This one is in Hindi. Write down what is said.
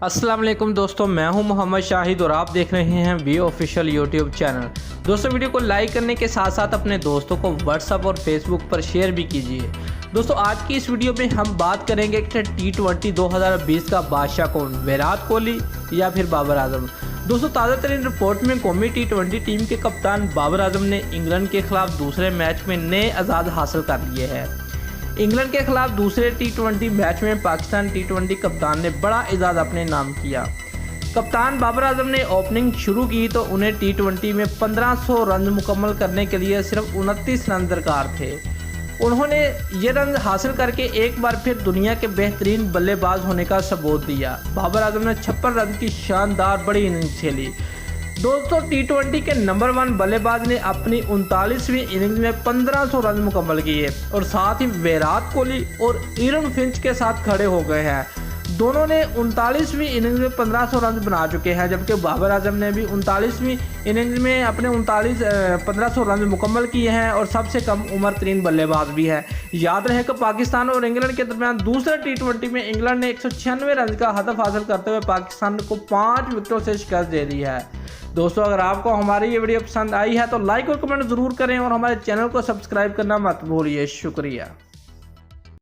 अस्सलाम वालेकुम दोस्तों, मैं हूं मोहम्मद शाहिद और आप देख रहे हैं वी ऑफिशियल यूट्यूब चैनल। दोस्तों, वीडियो को लाइक करने के साथ साथ अपने दोस्तों को व्हाट्सएप और फेसबुक पर शेयर भी कीजिए। दोस्तों, आज की इस वीडियो में हम बात करेंगे कि T20 2020 का बादशाह कौन, विराट कोहली या फिर बाबर आजम। दोस्तों, ताज़ा तरीन रिपोर्ट में कौमी T20 टीम के कप्तान बाबर आजम ने इंग्लैंड के खिलाफ दूसरे मैच में नए आज़ाद हासिल कर लिए हैं। इंग्लैंड के खिलाफ दूसरे T20 मैच में पाकिस्तान T20 कप्तान ने बड़ा एजाज़ अपने नाम किया। कप्तान बाबर आजम ने ओपनिंग शुरू की तो उन्हें T20 में 1500 रन मुकम्मल करने के लिए सिर्फ 29 रन दरकार थे। उन्होंने ये रन हासिल करके एक बार फिर दुनिया के बेहतरीन बल्लेबाज होने का सबूत दिया। बाबर आजम ने 56 रन की शानदार बड़ी इनिंग्स खेली। दोस्तों, T20 के नंबर 1 बल्लेबाज ने अपनी 39वीं इनिंग्स में 1500 रन मुकम्मल किए और साथ ही विराट कोहली और एरन फिंच के साथ खड़े हो गए हैं। दोनों ने 39वीं इनिंग्स में 1500 रन बना चुके हैं, जबकि बाबर आजम ने भी 39वीं इनिंग्स में अपने 1500 रन मुकम्मल किए हैं और सबसे कम उम्र तरीन बल्लेबाज भी है। याद रहे कि पाकिस्तान और इंग्लैंड के दरमियान दूसरे T20 में इंग्लैंड ने 196 रन का हदफ हासिल करते हुए पाकिस्तान को 5 विकेटों से शिकस्त दे दी है। दोस्तों, अगर आपको हमारी ये वीडियो पसंद आई है तो लाइक और कमेंट ज़रूर करें और हमारे चैनल को सब्सक्राइब करना मत भूलिए। शुक्रिया।